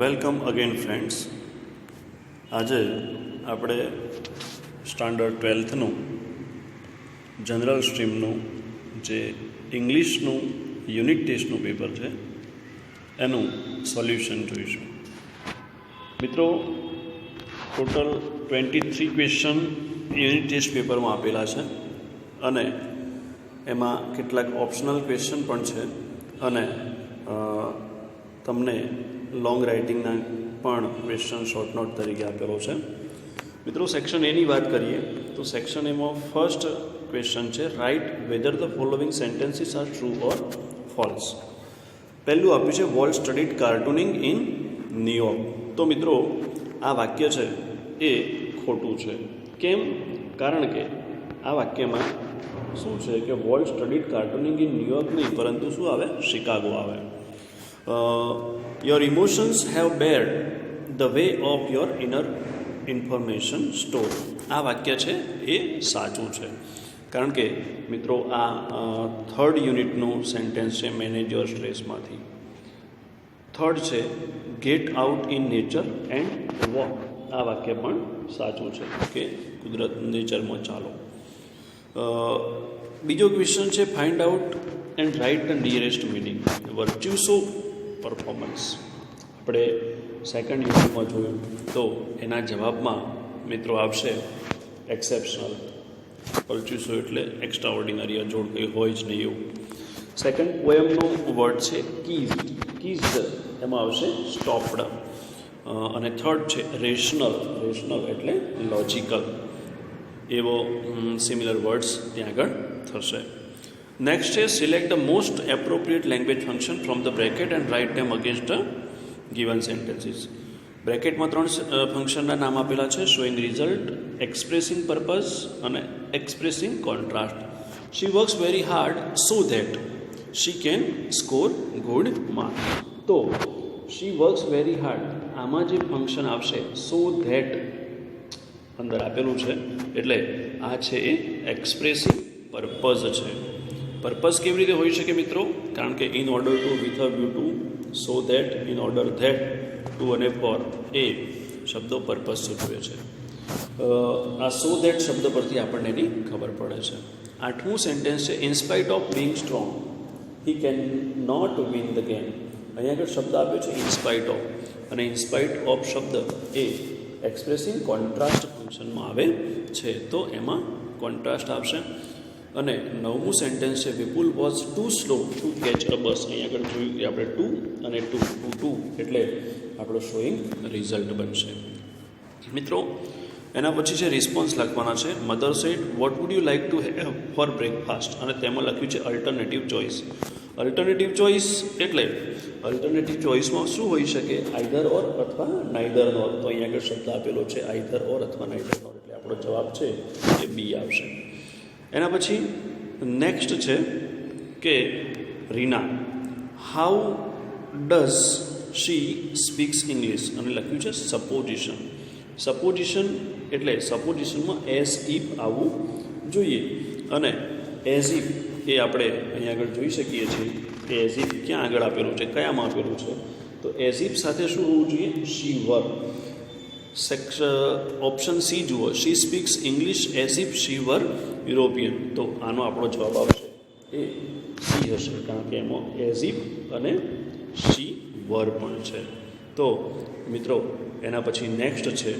Welcome again friends. આજે આપણે standard 12થનું general સ્ટ્રીમનું જે ઇંગ્લિશનું યુનિટ ટેસ્ટનું પેપર છે એનું સોલ્યુશન જોઈશું. મિત્રો, ટોટલ 23 ક્વેશ્ચન યુનિટ ટેસ્ટ પેપરમાં આપેલા છે અને એમાં કેટલાક ઓપ્શનલ ક્વેશ્ચન પણ છે અને તમને લોંગ રાઇટિંગના પણ ક્વેશ્ચન શોર્ટ નોટ તરીકે આપેલો છે. મિત્રો, સેક્શન એની વાત કરીએ તો સેક્શન એમાં ફર્સ્ટ ક્વેશ્ચન છે, write whether the following sentences are true or false. પહેલું આપ્યું છે, Walt studied cartooning in New York. તો મિત્રો, આ વાક્ય છે એ ખોટું છે. કેમ? કારણ કે આ વાક્યમાં શું છે કે Walt studied cartooning in New York નહીં, પરંતુ શું આવે? શિકાગો આવે. Your emotions have barred the way of your inner information store. આ વાક્ય છે એ સાચું છે. કારણ કે મિત્રો, આ થર્ડ યુનિટનું સેન્ટેન્સ છે મેનેજ યોર સ્ટ્રેસમાંથી. થર્ડ છે, get out in nature and walk. આ વાક્ય પણ સાચું છે કે કુદરત નેચરમાં ચાલો. બીજો ક્વેશ્ચન છે, find out and write the nearest meaning virtues of performance. આપણે સેકન્ડ યુનિટમાં જોયું તો એના જવાબમાં મિત્રો આવશે એક્સેપ્શનલ. વર્ચ્યુસો એટલે એક્સ્ટ્રા ઓર્ડિનરી, અજોડ કંઈ હોય જ નહીં એવું. સેકન્ડ પોએમનો વર્ડ છે કીઝ. કીઝ એમાં આવશે સ્ટોપ્ડ. અને થર્ડ છે રેશનલ. રેશનલ એટલે લોજિકલ. એવો સિમિલર વર્ડ્સ ત્યાં આગળ થશે. નેક્સ્ટ છે, select the most appropriate language function from the bracket and write them against the given sentences. બ્રેકેટમાં 3 ફંક્શનના નામ આપેલા છે, શોઈંગ રિઝલ્ટ, એક્સપ્રેસિંગ પર્પઝ અને expressing contrast. She works very hard so that she can score good marks. તો શી works very hard, આમાં જે function આવશે સો ધેટ અંદર આપેલું છે, એટલે આ છે એ એક્સપ્રેસિંગ પર્પઝ છે. પર્પઝ કેવી રીતે હોઈ શકે મિત્રો? કારણ કે in order to, with a view to, so that, in order that, to અને ફોર, એ શબ્દો પર્પઝ સૂચવે છે. આ સો ધેટ શબ્દ પરથી આપણને એની ખબર પડે છે. 8મું સેન્ટેન્સ છે, in spite of being strong he can not win the game. અહીંયા આગળ શબ્દ આપ્યો છે ઇન્સ્પાઇટ ઓફ, અને ઇન્સ્પાઇટ ઓફ શબ્દ એ એક્સપ્રેસિંગ કોન્ટ્રાસ્ટ ફંક્શનમાં આવે છે, તો એમાં કોન્ટ્રાસ્ટ આવશે. અને 9મું સેન્ટેન્સ છે, Vipul was too slow to catch a bus. અહીંયા આગળ જોયું કે આપણે ટુ અને ટુ એટલે આપણો શોઈંગ રિઝલ્ટ બનશે. મિત્રો, એના પછી છે રિસ્પોન્સ લખવાના છે. Mother said what would you like to have four breakfast, અને તેમાં લખ્યું છે અલ્ટરનેટિવ ચોઇસ. અલ્ટરનેટિવ ચોઇસ એટલે અલ્ટરનેટિવ ચોઇસમાં શું હોઈ શકે? આઈધર ઓર અથવા નાઈધર નોર. તો અહીંયા આગળ શબ્દ આપેલો છે આઈધર ઓર અથવા નાઈધર નોર, એટલે આપણો જવાબ છે એ બી આવશે. એના પછી નેક્સ્ટ છે કે Reena, how does she speaks English, અને લખ્યું છે સપોઝિશન. સપોઝિશન એટલે સપોઝિશનમાં એઝ ઇફ આવવું જોઈએ, અને એઝ ઇફ એ આપણે અહીંયા આગળ જોઈ શકીએ છીએ કે એઝ ઇફ ક્યાં આગળ આપેલું છે, કયામાં આપેલું છે? તો એઝ ઇફ સાથે શું હોવું જોઈએ? શી વર. ઓપ્શન સી જુઓ, she speaks English as if she were European. તો આનો આપણો જવાબ આવશે એ સી હશે, કારણ કે એમાં એઝ ઇફ અને શી વર પણ છે. તો મિત્રો, એના પછી નેક્સ્ટ છે,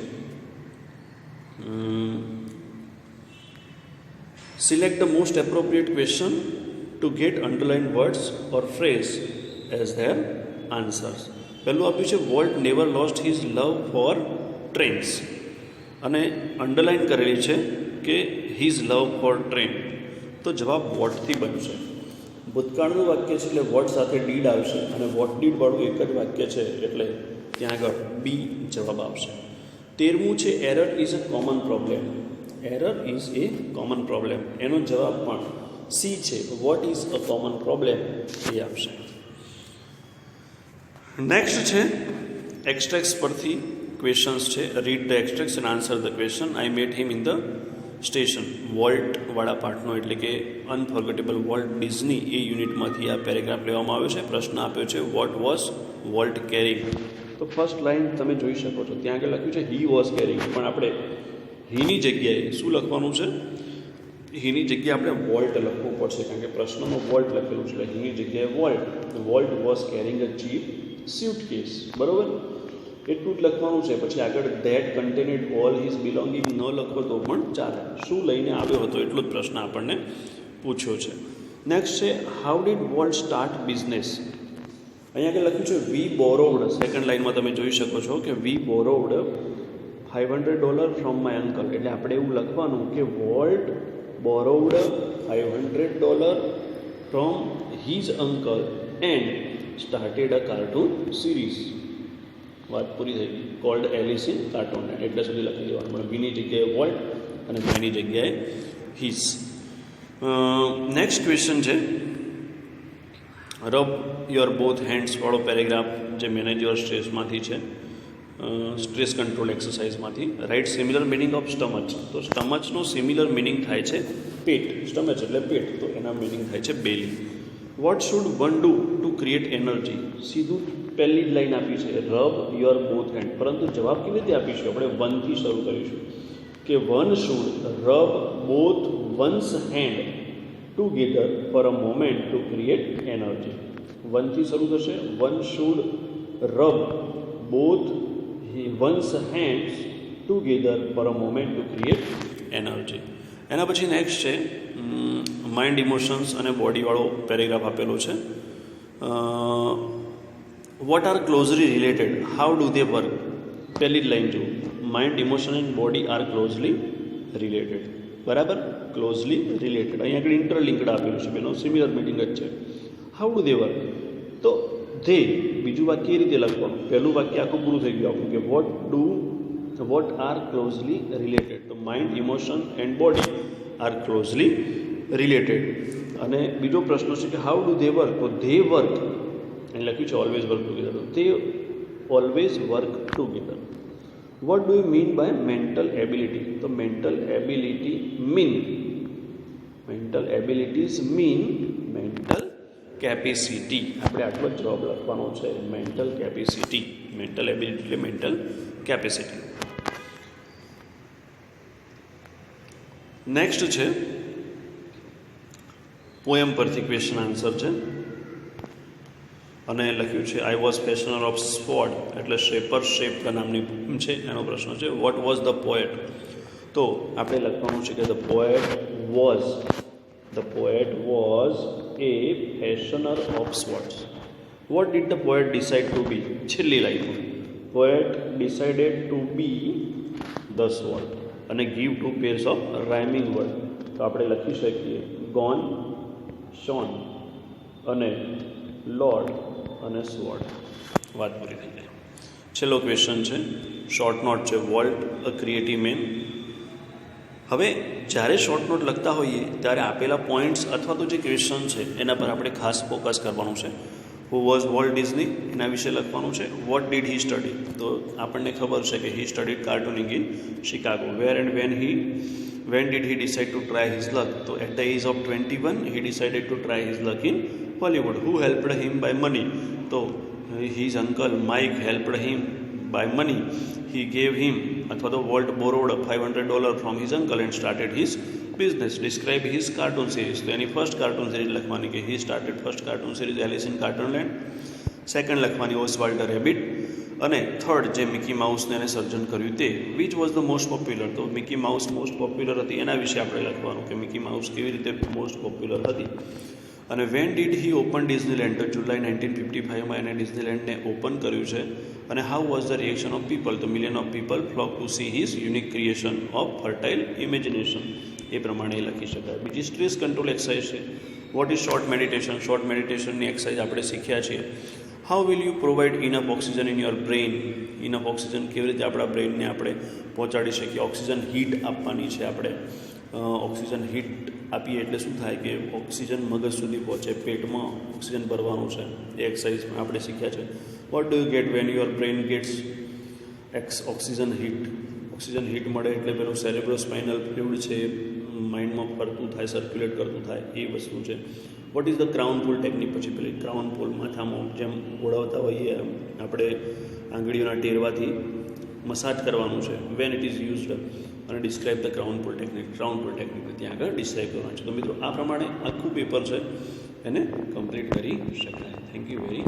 select the most appropriate question two gate underline words or phrase as there answers. પહેલું આપ્યું છે, વોલ્ટ નેવર લોસ્ટ હિઝ લવ ફોર ટ્રેન્સ, અને અંડરલાઇન કરેલી છે કે હિઝ લવ ફોર ટ્રેન. તો જવાબ વોટથી બનશે. ભૂતકાળનું વાક્ય છે એટલે વોટ સાથે ડીડ આવશે, અને વોટ ડીડવાળું એક જ વાક્ય છે એટલે ત્યાં આગળ બી જવાબ આવશે. 13મું છે, error is a common problem. Error is a common problem, એનો જવાબ પણ સી છે. What is a common problem એ આવશે. નેક્સ્ટ છે એક્સ્ટ્રેક્ટ્સ પરથી ક્વેશ્ચન્સ છે. Read the extracts and answer the question. I met him in the station. વોલ્ટવાળા પાર્ટનો એટલે કે અનફોર્ગેટેબલ વોલ્ટ ડિઝની એ યુનિટમાંથી આ પેરેગ્રાફ લેવામાં આવ્યો છે. પ્રશ્ન આપ્યો છે, વોટ વોઝ વોલ્ટ કેરિંગ. તો તો ફર્સ્ટ લાઇન તમે જોઈ શકો છો, ત્યાં આગળ લખ્યું છે હી વોઝ કેરિંગ, પણ આપણે હીની જગ્યાએ શું લખવાનું છે? હીની જગ્યાએ આપણે વોલ્ટ લખવું પડશે, કારણ કે પ્રશ્નમાં વોલ્ટ લખેલું છે, એટલે હીની જગ્યાએ Walt was carrying a cheap suitcase, બરાબર? એટલું જ લખવાનું છે. પછી આગળ that contained all his belonging ન લખો તો પણ ચાલે. શું લઈને આવ્યો હતો એટલો જ પ્રશ્ન આપણને પૂછ્યો છે. નેક્સ્ટ છે how did volt start business. અહીંયા આગળ લખ્યું છે વી બોરોવડ. સેકન્ડ લાઇનમાં તમે જોઈ શકો છો કે we borrowed $500 from my uncle. એટલે આપણે એવું લખવાનું કે Walt borrowed $500 from his uncle and started a cartoon series. વાત પૂરી થઈ ગઈ. Called Alice in Cartoonland. એટલે સુધી લખી દેવાનું. પણ વીની જગ્યાએ વોલ્ટ અને માયની જગ્યાએ હિઝ. નેક્સ્ટ ક્વેશ્ચન છે રબ યોર બોથ હેન્ડ્સ વાળો પેરેગ્રાફ, જે મેનેજ યોર સ્ટ્રેસમાંથી છે, સ્ટ્રેસ કંટ્રોલ એક્સરસાઇઝમાંથી. Write similar meaning of stomach. તો સ્ટમચનો સિમિલર મિનિંગ થાય છે પેટ. સ્ટમચ એટલે પેટ, તો એના મિનિંગ થાય છે belly. What should one do to create energy. સીધું પહેલી જ લાઈન આપી છે રબ યોર બોથ હેન્ડ, પરંતુ જવાબ કેવી રીતે આપીશું? આપણે વનથી શરૂ કરીશું કે one should rub both one's hand together for a moment to create energy. વનથી શરૂ થશે. One should rub both one's hands together for a moment to create energy. એના પછી નેક્સ્ટ છે માઇન્ડ, ઇમોશન્સ અને બોડીવાળો પેરેગ્રાફ આપેલો છે. What are closely related, how do they work. પહેલી જ લાઈન જુઓ, mind, emotion and body are closely related. બરાબર, ક્લોઝલી રિલેટેડ. અહીંયા આગળ ઇન્ટરલિંક્ડ આપેલું છે, બેનો સિમિલર મિનિંગ જ છે. હાઉ ડુ ધે વર્ક, તો ધે બીજું વાક્ય એ રીતે લખવાનું. પહેલું વાક્ય આખું પૂરું થઈ ગયું આપણું કે વોટ આર ક્લોઝલી રિલેટેડ. તો mind, emotion and body are closely related. અને બીજો પ્રશ્ન છે કે હાઉ ડુ ધે વર્ક. તો ધે વર્ક અહીં લખ્યું છે ઓલવેઝ વર્ક ટુગેધર. તો તે always work together. What do you mean by mental ability. તો mental abilities mean mental capacity. આપણે આટલો જ જવાબ લખવાનો છે, મેન્ટલ કેપેસિટી. મેન્ટલ એબિલિટી એટલે મેન્ટલ કેપેસિટી. નેક્સ્ટ છે પોએમ પરથી ક્વેશ્ચન આન્સર છે, અને લખ્યું છે આઈ વોઝ પેશનર ઓફ સ્વોર્ડ, એટલે શેપ નામની પોએમ છે. એનો પ્રશ્ન છે વોટ વોઝ ધ પોએટ. તો આપણે લખવાનું છે કે the poet was a fashioner of swords. What did the poet decide to be. છેલ્લી લાઈનમાં poet decided to be the sword અને give 2 pairs of rhyming word. તો આપણે લખી શકીએ ગોન, શોન અને લોર્ડ અને સ્વોર્ડ. વાત પૂરી થઈ જાય. છેલ્લો ક્વેશ્ચન છે, શોર્ટ નોટ છે, વોલ્ટ અ ક્રિએટિવ મેન. હવે જ્યારે શોર્ટ નોટ લખતા હોઈએ ત્યારે આપેલા પોઈન્ટ્સ અથવા તો જે ક્વેશ્ચન છે એના પર આપણે ખાસ ફોકસ કરવાનું છે. હુ વોઝ વોલ્ટ ડિઝની, એના વિશે લખવાનું છે. What did he study. તો આપણને ખબર છે કે he studied cartooning in Chicago. Where and when did he decide to try his luck. તો at the age of 21 he decided to try his luck in Hollywood. Who helped him by money. તો his uncle Mike helped him by money. He gave him અથવા તો Walt borrowed $500 from his uncle and started his business. Describe his cartoon series. તો એની first cartoon series લખવાની કે he started first cartoon series Alice in Cartoonland. Second લખવાની ઓસ્વાલ્ડ the rabbit. અને third જે Mickey માઉસને એને સર્જન કર્યું તે. Which was the most popular. તો મિકી માઉસ મોસ્ટ પોપ્યુલર હતી એના વિશે આપણે લખવાનું કે મિકી માઉસ કેવી રીતે મોસ્ટ પોપ્યુલર હતી. અને when did he open Disneyland. તો જુલાઈ 1955માં એને ડિઝનીલેન્ડને ઓપન કર્યું છે. અને how was the reaction of people. તો million of people flock to see his unique creation of fertile imagination. એ પ્રમાણે લખી શકાય. બીજી સ્ટ્રેસ કંટ્રોલ એક્સરસાઇઝ છે. What is short meditation. Short મેડિટેશનની એક્સરસાઇઝ આપણે શીખ્યા છીએ. How will you provide enough oxygen in your brain. Enough oxygen કેવી રીતે આપણા બ્રેઇનને આપણે પહોંચાડી શકીએ. ઓક્સિજન હીટ આપવાની છે આપણે. ઓક્સિજન હીટ આપીએ એટલે શું થાય કે ઓક્સિજન મગજ સુધી પહોંચે. પેટમાં ઓક્સિજન ભરવાનું છે. એ એક્સરસાઇઝમાં આપણે શીખ્યા છે. What do you get when your brain gets oxygen heat. Oxygen heat મળે એટલે પેલું સેરેબ્રોસ્પાઇનલ ફ્લુઇડ છે માઇન્ડમાં ફરતું થાય, સર્ક્યુલેટ કરતું થાય, એ વસ્તુ છે. What is the crown pull technique, પછી પેલી ક્રાઉન પુલ માથામાં જેમ ઓળવતા હોઈએ એમ આપણે આંગળીઓના ટેરવાથી મસાજ કરવાનું છે, વેન ઇટ ઇઝ યુઝડ, અને describe the crown pull technique, crown pull ટેકનિકને ત્યાં આગળ ડિસ્ક્રાઇબ કરવાનું છે. તો મિત્રો આ પ્રમાણે આખું પેપર છે એને કમ્પ્લીટ કરી શકાય. Thank you very